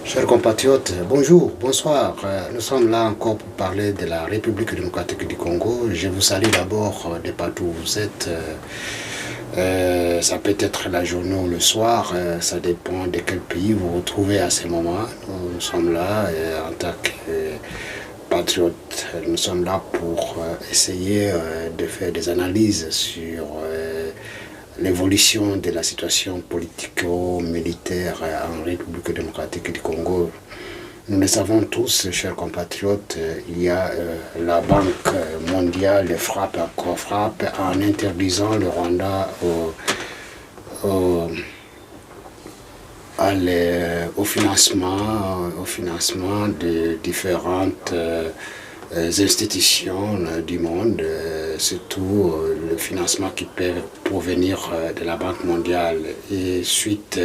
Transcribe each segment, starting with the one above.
Chers compatriotes, bonjour, bonsoir. Nous sommes là encore pour parler de la République démocratique du Congo. Je vous salue d'abord de partout où vous êtes. Ça peut être la journée ou le soir, ça dépend de quel pays vous vous retrouvez à ce moment. Nous sommes là en tant que patriotes. Nous sommes là pour essayer de faire des analyses sur l'évolution de la situation politico-militaire en République démocratique du Congo. Nous le savons tous, chers compatriotes, il y a la Banque mondiale frappe encore frappe en interdisant le Rwanda au financement de différentes institutions du monde, surtout le financement qui peut provenir de la Banque mondiale. Et suite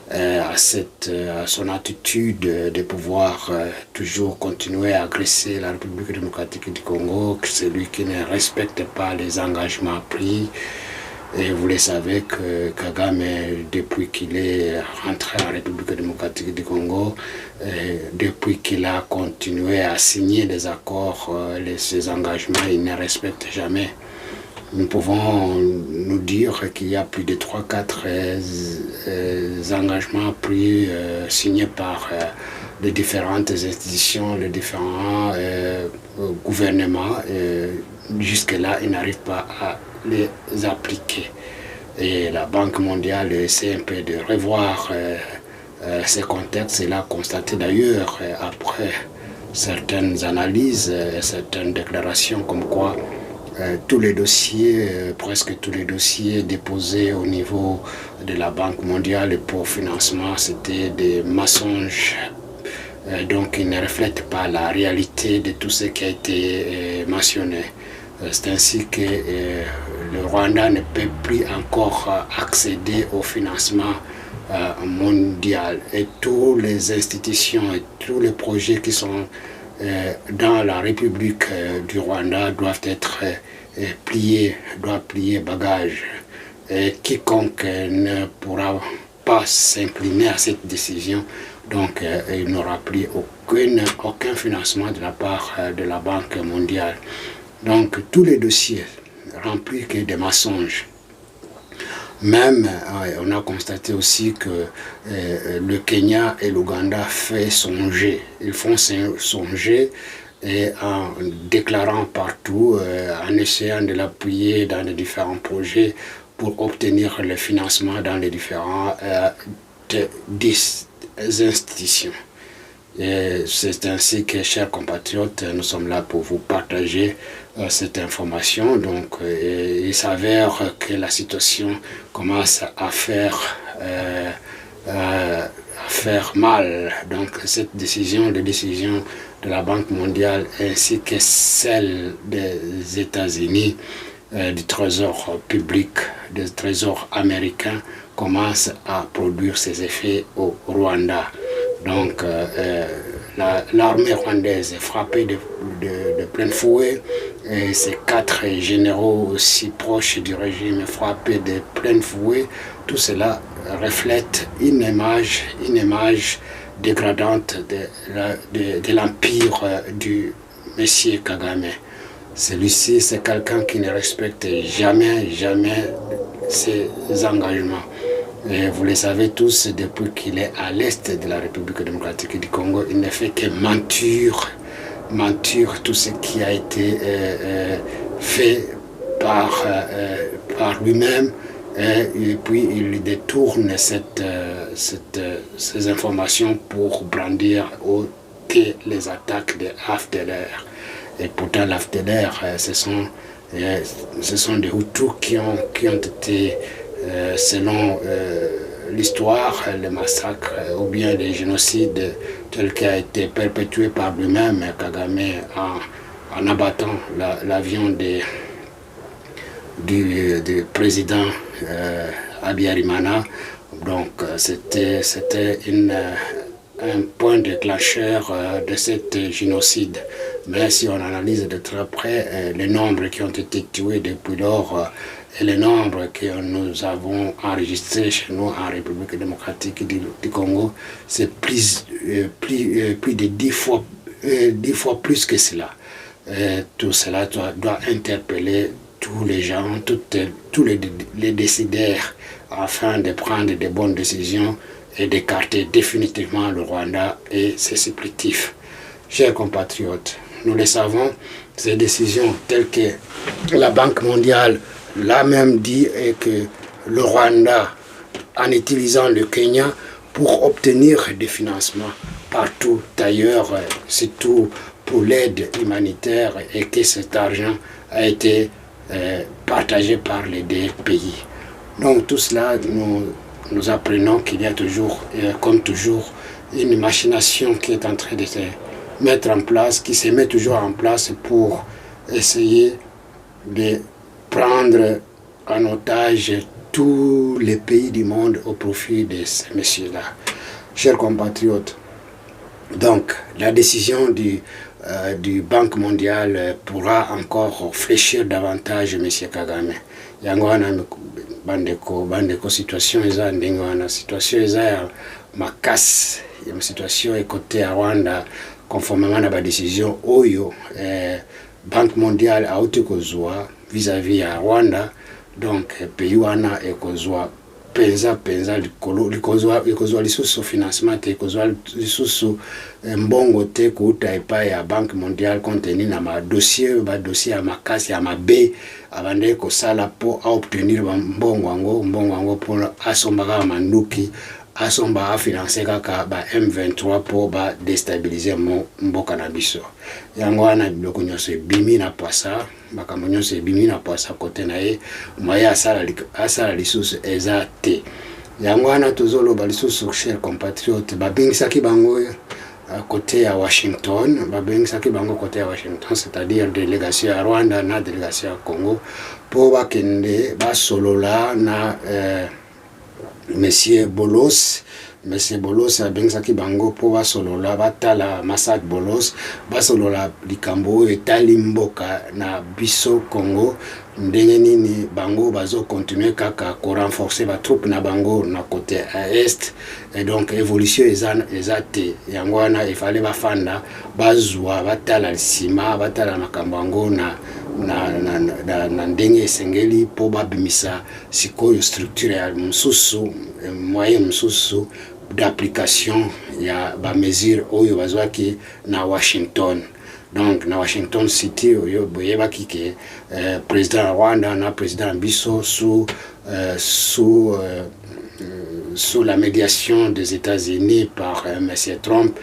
à son attitude de pouvoir toujours continuer à agresser la République démocratique du Congo, celui qui ne respecte pas les engagements pris. Et vous le savez que Kagame, depuis qu'il est rentré en République démocratique du Congo, depuis qu'il a continué à signer des accords, ses engagements, il ne respecte jamais. Nous pouvons nous dire qu'il y a plus de 3-4 engagements pris, signés par les différentes institutions, les différents gouvernements. Jusque-là, ils n'arrivent pas à les appliquer. Et la Banque mondiale essaie un peu de revoir ces contextes. Et l'a constaté d'ailleurs après certaines analyses, certaines déclarations comme quoi tous les dossiers, presque tous les dossiers déposés au niveau de la Banque mondiale pour financement, c'était des mensonges. Donc ils ne reflètent pas la réalité de tout ce qui a été mentionné. C'est ainsi que le Rwanda ne peut plus encore accéder au financement mondial. Et toutes les institutions et tous les projets qui sont dans la République du Rwanda doivent être doivent plier bagage. Et quiconque ne pourra pas s'incliner à cette décision, donc il n'aura plus aucun financement de la part de la Banque mondiale. Donc tous les dossiers remplis que de mensonges. Même, on a constaté aussi que le Kenya et l'Ouganda ils font songer et en déclarant partout, en essayant de l'appuyer dans les différents projets pour obtenir le financement dans les différentes institutions. C'est ainsi que, chers compatriotes, nous sommes là pour vous partager cette information. Donc, il s'avère que la situation commence à faire mal. Donc, cette décision, les décisions de la Banque mondiale ainsi que celle des États-Unis, du Trésor public, du Trésor américain, commencent à produire ses effets au Rwanda. Donc, l'armée rwandaise est frappée de plein fouet, et ces 4 généraux aussi proches du régime frappés de plein fouet. Tout cela reflète une image dégradante de l'empire du Messie Kagame. Celui-ci, c'est quelqu'un qui ne respecte jamais ses engagements. Et vous le savez tous, depuis qu'il est à l'est de la République démocratique du Congo, il ne fait que mentir tout ce qui a été fait par lui-même, et puis il détourne ces informations pour brandir les attaques de AFDLR. Et pourtant l'AFDLR, ce sont des Hutus qui ont été, selon l'histoire, les massacres ou bien les génocides tels qu'il a été perpétué par lui-même, Kagame, en abattant l'avion du président Habyarimana. Donc c'était un point déclencheur de cet génocide. Mais si on analyse de très près les nombres qui ont été tués depuis lors, Et le nombre que nous avons enregistré chez nous en République démocratique du Congo, c'est plus de 10 fois plus que cela. Tout cela doit interpeller tous les gens, tous les décideurs, afin de prendre de bonnes décisions et d'écarter définitivement le Rwanda et ses supplétifs. Chers compatriotes, nous le savons, ces décisions telles que la Banque mondiale l'a même dit, et que le Rwanda, en utilisant le Kenya pour obtenir des financements partout ailleurs, surtout pour l'aide humanitaire, et que cet argent a été partagé par les deux pays. Donc tout cela, nous apprenons qu'il y a toujours, comme toujours, une machination qui est en train de se mettre en place, qui se met toujours en place pour essayer de prendre en otage tous les pays du monde au profit de ces messieurs-là. Chers compatriotes, donc la décision du Banque mondiale pourra encore fléchir davantage M. Kagame. Yangwana bandeko situation eza ndenge wana, situation eza ya makasi, ya situation ekote ya Rwanda conformément na ba décision oyo Banque mondiale auti kozwa vis-à-vis ya Rwanda. Donc pays wana ekozwa penza likozwa lisusu financement te, ekozwa lisusu mbongo te kuta epai ya Banque mondiale contenu na dossier ya makasi ya mabe abande kosala po a obtenir mbongo yango pour asombaka manduki, asomba a financer kaka ba M23 po ba déstabiliser mboka na biso. Yango wana biloko nyonso ebimi na pasa, makambo nyonso ebimi na pasa kote na ye, moya asala lisusu eza te. Yango wana tozoloba lisusu, chers compatriotes, babengisaki bango côté à Washington, c'est-à-dire délégation à Rwanda na délégation à Congo, pour bakende basolola na Monsieur Bolos abengaki bango po basolola batala Masak Bolos basolola likambo etali mboka na biso Congo, ndenge nini bango bazo continuer kaka ko renforcer ba troupe na bango na côté à est, et donc évolution ezate yango wana ifale bafanda bazwa batala sima batala makambo yango na ndenge esengeli po babimisa sikoyo structure ya msusu moyen msusu d'application ya ba mesure oyo bazwaki na Washington. Donc na Washington City oyo boyebaki ke président Rwanda na président biso sous la médiation des États-Unis par M. Trump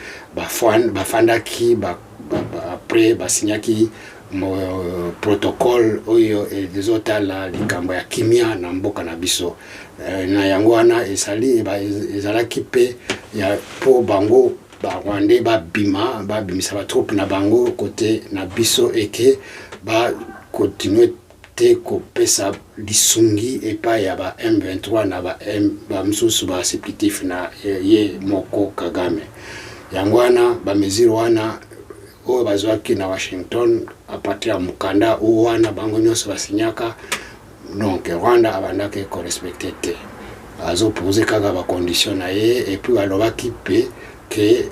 bafandaki après basignaki protocole oyo ezotala likambo ya kimia na mboka na biso, na yango wana ezalaki pe ya po bango Rwanda babimisa ba troupe na bango côté na biso, eke ba continuer te kopesa lisungi epai ya ba M23 na ba msusu ba supplétif na ye moko Kagame. Yango wana ba mesure wana oyo bazwaki na Washington a partir ya mukanda wana bango nyonso basinyaka, donc Rwanda abandaki ko respecter te, azo poser kaka ba condition na ye, et puis alobaki pe que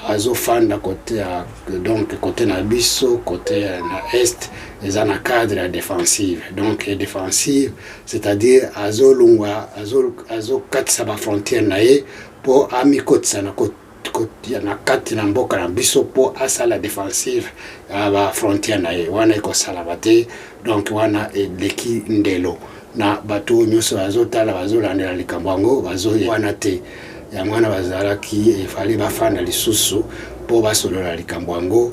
azo fanda côté à donc côté na biso côté na est eza na cadre défensive, donc défensive c'est-à-dire azo lungwa azo katisa ba frontière na ye po amikotisa na na kati na mboka na biso po asala défensive ba frontière na ye wana iko sala bate, donc wana leki ndelo na bato nyonso azotala bazolandela likambo yango bazo wana te. Yango wana bazalaki efali bafanda lisusu po basolola likambo yango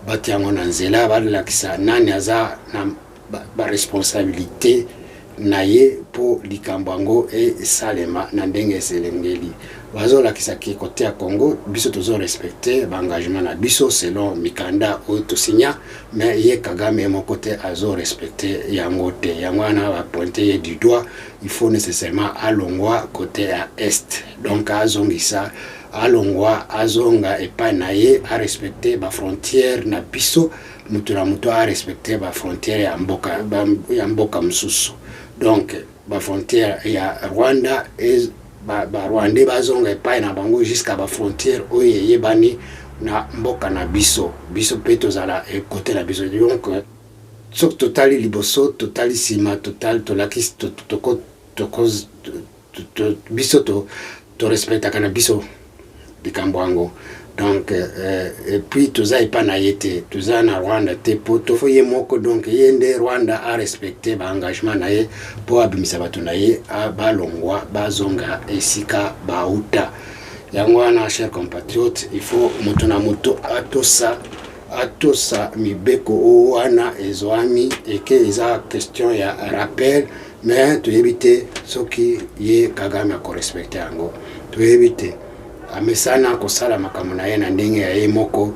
bati yango na nzela balakisa nani aza na ba responsabilité na ye po likambo yango esalema na ndenge eselengeli. Bazolakisa ki kote ya Congo biso tozo respecter ba engagement na biso selon mikanda oyo tosinya, mais ye Kagame mon côté azo respecter yango te. Yango wana ba pointer du doigt, il faut nécessairement alongwa côté à est, donc azongisa alongwa azonga epai na ye a respecter ba frontière na biso, mutu na mutu a respecter ba frontière ya mboka msusu. donc ba frontière ya Rwanda et ba Rwandais bazonga epai na bango jusqu'à ba frontière oyo yebani na mboka na biso pe tozala côté na biso. Donc soki totali liboso totali nsima tolakisi biso torespectaka na biso likambo yango. Donc et puis toza epa na ye te, toza na Rwanda te po tofo ye moko. Donc ye nde Rwanda a respecté ba engagement na ye po abimisa bato na ye balongwa bazonga esika bauta. Yango wana chers compatriotes, il faut moto na moto atosa mibeko wana ezwami eke eza question ya rappel, mais toyebite soki ye Kagame a korespecte yango, toyebite amesana kosala makambo na ye na ndenge ya ye moko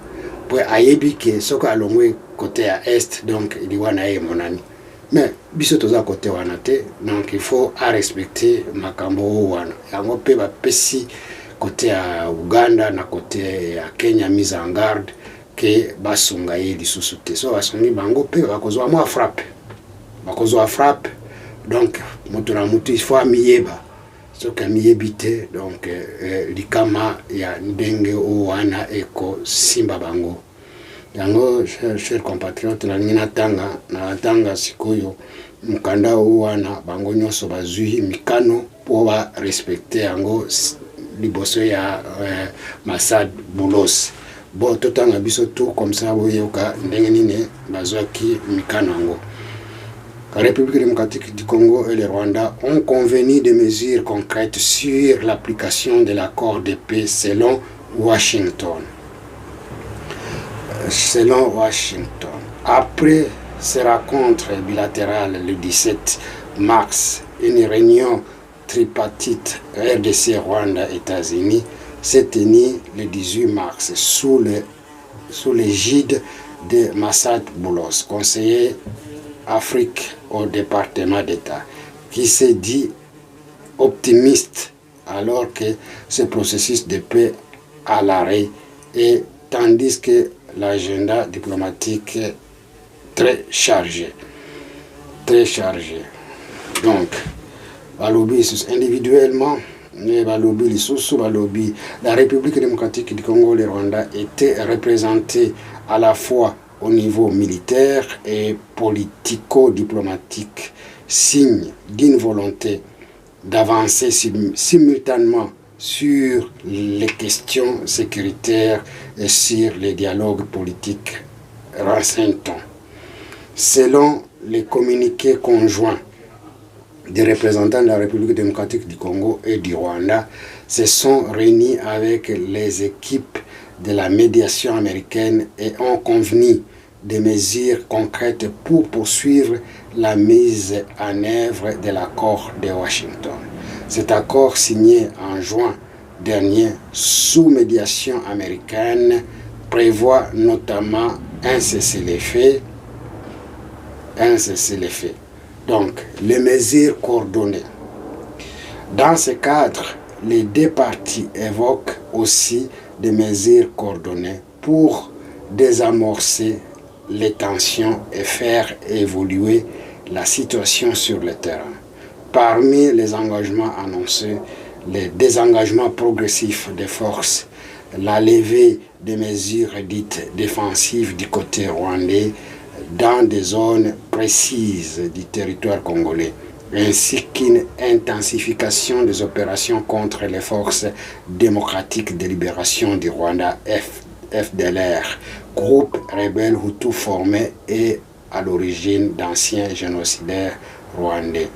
po ayebi ke soki alongwe kote ya est, donc liwa na ye monani. Mais biso toza kote wana te, donc il faut a respecter makambo wana. Yango pe bapesi côté à Uganda na côté à Kenya mise en garde que basunga ye lisusu te. So basungi bango pe bakozwa mwa frappe, donc moto na moto il faut amiyeba soki amiyebi te, donc likama ya ndenge o wana eko simba bango. Yango chers compatriotes, nalingi natanga sikoyo mukanda o wana bango nyonso bazwi mikano po ba respecter yango liboso ya Massad Boulos. Bon, totanga biso tout comme ça boyoka ndenge nini bazwaki mikano yango. La République démocratique du Congo et le Rwanda ont convenu de mesures concrètes sur l'application de l'accord de paix selon Washington. Après ces rencontres bilatérales le 17 mars, une réunion tripartite RDC, Rwanda, États-Unis s'est tenue le 18 mars sous l'égide de Massad Boulos, conseiller Afrique au département d'État, qui s'est dit optimiste alors que ce processus de paix à l'arrêt, et tandis que l'agenda diplomatique est très chargé. Donc, balobi individuellement, la République démocratique du Congo et le Rwanda étaient représentés à la fois au niveau militaire et politico-diplomatique, signe d'une volonté d'avancer simultanément sur les questions sécuritaires et sur les dialogues politiques renseignants. Selon les communiqués conjoints des représentants de la République démocratique du Congo et du Rwanda, se sont réunis avec les équipes de la médiation américaine et ont convenu des mesures concrètes pour poursuivre la mise en œuvre de l'accord de Washington. Cet accord signé en juin dernier sous médiation américaine prévoit notamment un cessez-le-feu. Donc, les mesures coordonnées. Dans ce cadre, les deux parties évoquent aussi des mesures coordonnées pour désamorcer les tensions et faire évoluer la situation sur le terrain. Parmi les engagements annoncés, le désengagement progressif des forces, la levée des mesures dites défensives du côté rwandais dans des zones précises du territoire congolais, ainsi qu'une intensification des opérations contre les forces démocratiques de libération du Rwanda, FDLR, groupe rebelle Hutu formé et à l'origine d'anciens génocidaires rwandais.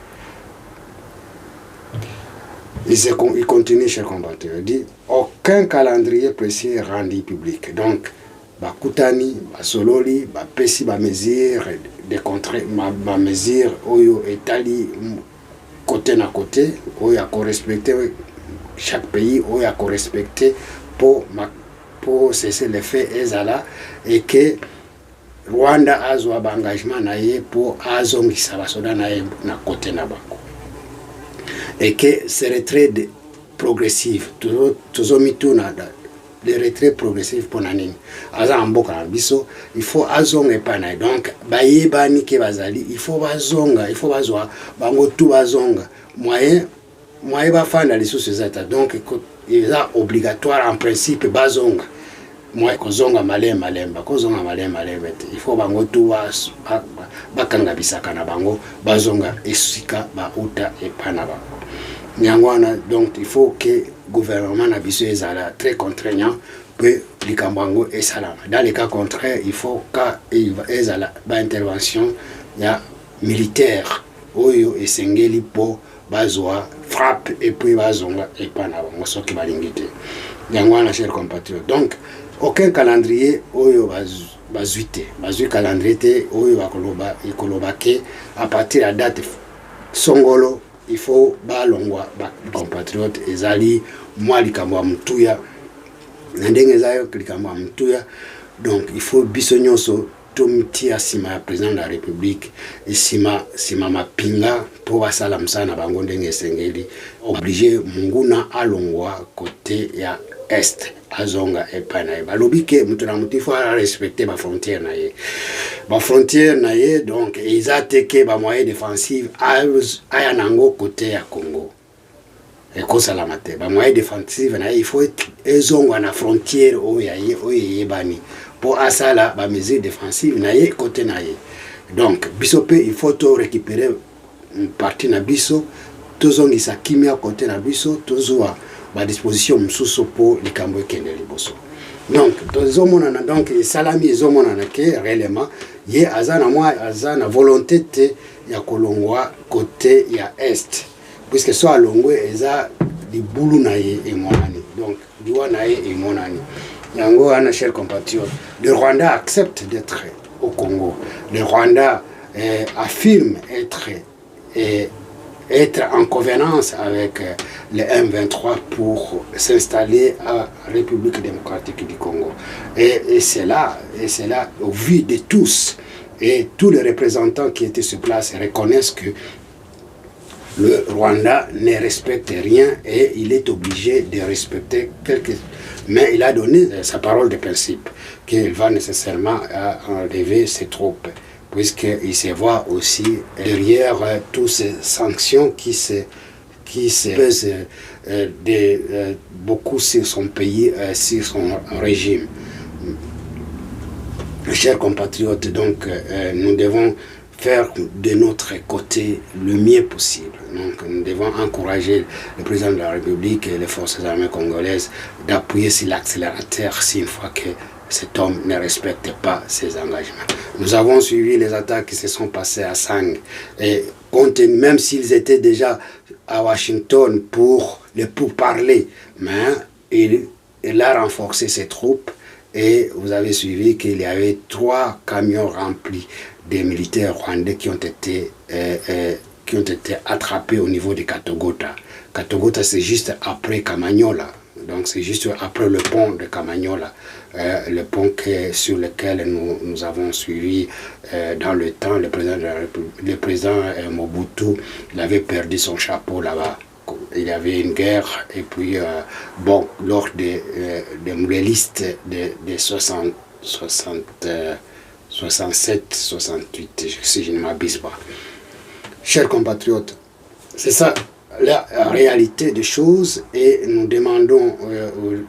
Il continue, chers compatriotes, il dit aucun calendrier précis est rendu public. Donc, bakutani, basololi, bapesi, mesure de contre, mesure oyo etali côté na côté, oyo a respecter chaque pays, oyo a respecter pour cesser les faits ezala, et que Rwanda azwa engagement na ye pour azongisa basoda na ye na côté na bango. Et que ces retraites progressives, le retrait progressif pour nani aza mboka na biso il faut azonga epana donc bayebani ke bazali il faut bazwa bango tout bazonga moyen bafanda lisusu ezata donc eza obligatoire en principe bazonga moi kozonga malemba kozonga malemba il faut bango tout bakanga bisaka na bango bazonga esika bauta epana bango nyangwana donc il faut que gouvernement na biso ezala très contraignant peut likambango et salama dans les cas contraires il faut ezala ba intervention ya militaire oyo esengeli po bazwa frappe et puis bazonga epana bango soki balingi te nyangwana chers compatriotes donc aucun calendrier oyo bazui calendrier te oyo bakoloba ke à partir ya date songolo il faut balongwa ba compatriotes ezali mwa likambo ya mutuya na ndenge ezayo likambo ya mutuya donc il faut biso nyonso tomitia nsima ya président de la république nsima mapinga mpo basala mosala na bango ndenge esengeli oblige munguna alongwa kote ya est azonga epai na ye balobi ke moto na moto ifo arespecte bafrontière na ye donc eza te ke bamoyen défensive aya nango kote ya congo ekosalama te bamoyen défensive na ye ifo ezongwa na frontière oyo eyebani mpo asala bamesure défensive na ye kote na ye donc biso mpe il faut to récupérer parti na biso tozongisa kimia kote na biso tozwa disposition msusu po likambo ekende liboso donc tozomonana donc salami ezomonana ke réellement ye aza na volonté te ya kolongwa kote ya est puisque so alongwe eza libulu na ye emonani donc liwa na ye emonani yango ana cher compatriote le Rwanda accepte d'être au Congo le Rwanda affirme être en convenance avec les M23 pour s'installer à République démocratique du Congo. Et c'est là, au vu de tous, et tous les représentants qui étaient sur place reconnaissent que le Rwanda ne respecte rien et il est obligé de respecter mais il a donné sa parole de principe qu'il va nécessairement enlever ses troupes, puisqu'il se voit aussi derrière toutes ces sanctions qui se pèsent beaucoup sur son pays, sur son régime. Chers compatriotes, donc nous devons faire de notre côté le mieux possible. Donc nous devons encourager le président de la République et les forces armées congolaises d'appuyer sur l'accélérateur si une fois que cet homme ne respecte pas ses engagements. Nous avons suivi les attaques qui se sont passées à Sang, et même s'ils étaient déjà à Washington pour parler, mais il a renforcé ses troupes, et vous avez suivi qu'il y avait 3 camions remplis des militaires rwandais qui ont été attrapés au niveau de Katogota. Katogota, c'est juste après Kamanyola. Donc c'est juste après le pont de Kamanyola, le pont sur lequel nous avons suivi dans le temps le président de la République, le président Mobutu, il avait perdu son chapeau là-bas. Il y avait une guerre et puis lors des listes de 67, 68, si je ne m'abuse pas. Chers compatriotes, c'est ça la réalité des choses, et nous demandons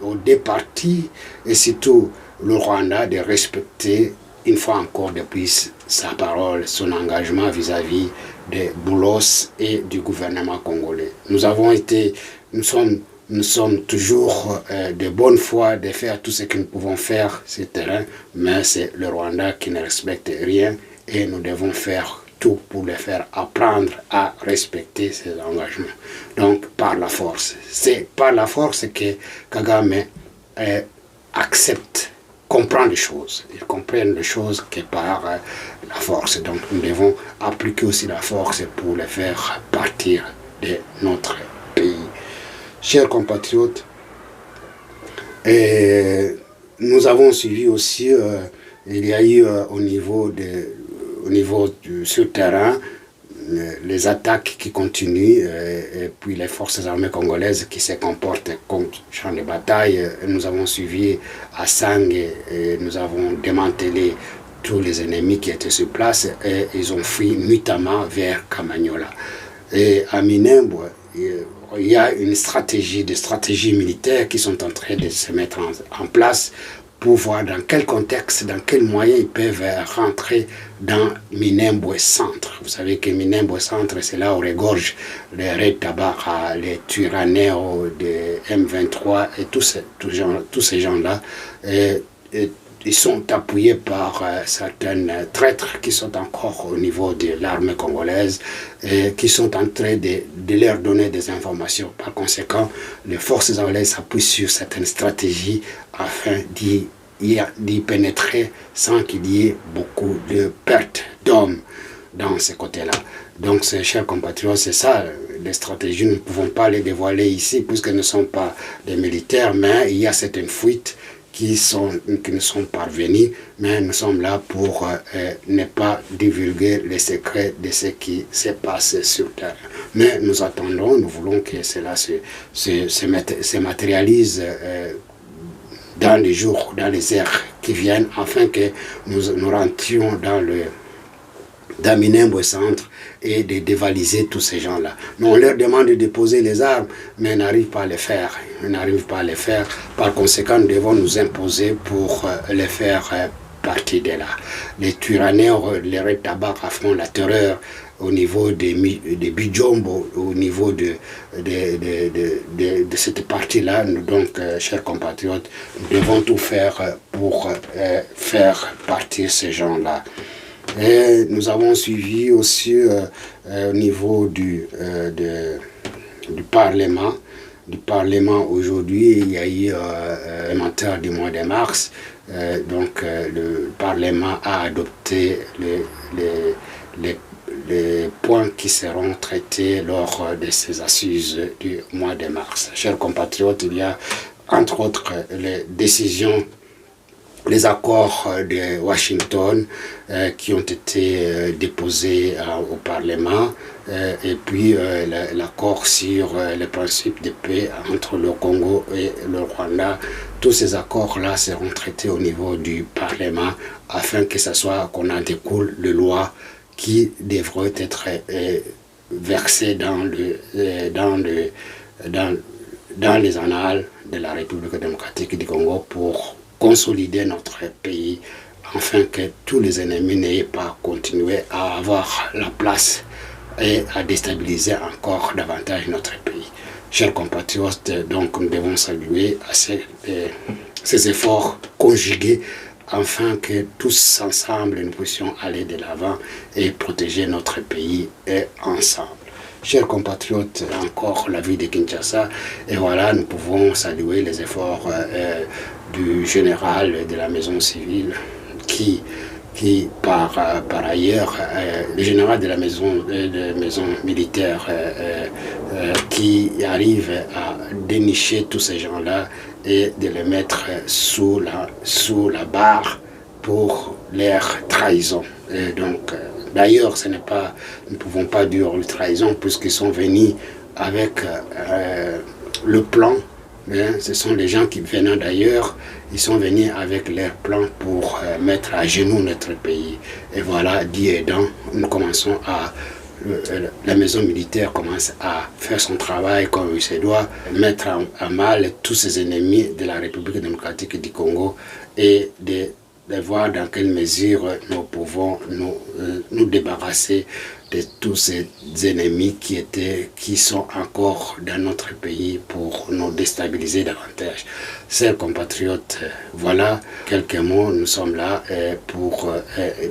aux deux parties et surtout le Rwanda de respecter une fois encore de plus sa parole, son engagement vis-à-vis de Boulos et du gouvernement congolais. Nous sommes toujours de bonne foi de faire tout ce que nous pouvons faire sur le terrain, mais c'est le Rwanda qui ne respecte rien, et nous devons faire tout pour les faire apprendre à respecter ses engagements. Donc par la force. C'est par la force que Kagame comprend les choses. Ils comprennent les choses que par la force. Donc nous devons appliquer aussi la force pour les faire partir de notre pays. Chers compatriotes, nous avons suivi aussi, il y a eu au niveau sur terrain, les attaques qui continuent, et puis les forces armées congolaises qui se comportent comme champ de bataille. Nous avons suivi à Sangue et nous avons démantelé tous les ennemis qui étaient sur place et ils ont fui nuitamment vers Kamanyola. Et à Minembwe, il y a une stratégie, des stratégies militaires qui sont en train de se mettre en place pour voir dans quel contexte, dans quels moyens ils peuvent rentrer dans Minembwe Centre. Vous savez que Minembwe Centre, c'est là où regorge les Red Tabara, les Twirwaneho, les M23 et tous ces gens-là. Ils sont appuyés par certains traîtres qui sont encore au niveau de l'armée congolaise et qui sont en train de leur donner des informations. Par conséquent, les forces anglaises s'appuient sur certaines stratégies afin d'y pénétrer sans qu'il y ait beaucoup de pertes d'hommes dans ces côtés-là. Donc, chers compatriotes, c'est ça, les stratégies, nous ne pouvons pas les dévoiler ici puisque nous ne sommes pas des militaires, mais il y a certaines fuites qui nous sont parvenus, mais nous sommes là pour ne pas divulguer les secrets de ce qui se passe sur Terre. Mais nous attendons, nous voulons que cela se matérialise dans les jours, dans les heures qui viennent, afin que nous rentrions dans Minembwe Centre et de dévaliser tous ces gens-là. Mais on leur demande de déposer les armes, mais ils n'arrivent pas à le faire. Ils n'arrivent pas à le faire. Par conséquent, nous devons nous imposer pour les faire partir de là. Les Twirwaneho, les Red Tabara font la terreur au niveau des Bijombo, au niveau de cette partie-là. Donc, chers compatriotes, nous devons tout faire pour faire partir ces gens-là. Et nous avons suivi aussi au niveau du Parlement. Du Parlement aujourd'hui, il y a eu un menteur du mois de mars. Donc le Parlement a adopté les points qui seront traités lors de ces assises du mois de mars. Chers compatriotes, il y a entre autres les décisions, les accords de Washington qui ont été déposés au Parlement et puis l'accord sur les principes de paix entre le Congo et le Rwanda. Tous ces accords-là seront traités au niveau du Parlement afin que ce soit qu'on en découle de lois qui devraient être versées dans les annales de la République démocratique du Congo pour consolider notre pays, afin que tous les ennemis n'aient pas continué à avoir la place et à déstabiliser encore davantage notre pays. Chers compatriotes, donc nous devons saluer ces efforts conjugués afin que tous ensemble nous puissions aller de l'avant et protéger notre pays et ensemble. Chers compatriotes, encore la ville de Kinshasa, et voilà, nous pouvons saluer les efforts du général de la maison civile qui par ailleurs, le général de la maison militaire qui arrive à dénicher tous ces gens-là et de les mettre sous la barre pour leur trahison. Et donc, d'ailleurs, nous ne pouvons pas dire une trahison puisqu'ils sont venus avec le plan. Ce sont les gens qui venant d'ailleurs, ils sont venus avec leur plan pour mettre à genoux notre pays. Et voilà, Dieu aidant, nous commençons la maison militaire commence à faire son travail comme il se doit, mettre à mal tous ces ennemis de la République démocratique du Congo et de voir dans quelle mesure nous pouvons nous débarrasser de tous ces ennemis qui sont encore dans notre pays pour nous déstabiliser davantage. Chers compatriotes, voilà quelques mots, nous sommes là pour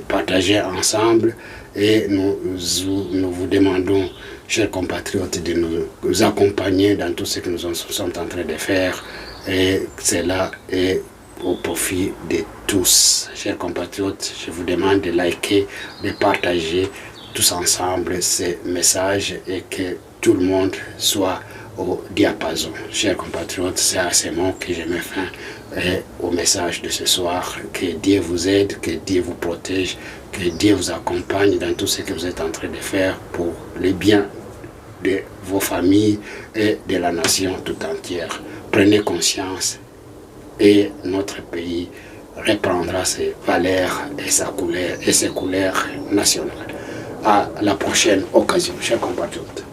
partager ensemble et nous vous demandons, chers compatriotes, de nous accompagner dans tout ce que nous sommes en train de faire et cela est au profit de tous. Chers compatriotes, je vous demande de liker, de partager tous ensemble ces messages et que tout le monde soit au diapason. Chers compatriotes, c'est à ces mots que je mets fin au message de ce soir. Que Dieu vous aide, que Dieu vous protège, que Dieu vous accompagne dans tout ce que vous êtes en train de faire pour le bien de vos familles et de la nation tout entière. Prenez conscience et notre pays reprendra ses valeurs et ses couleurs nationales. À la prochaine occasion, chers compatriotes.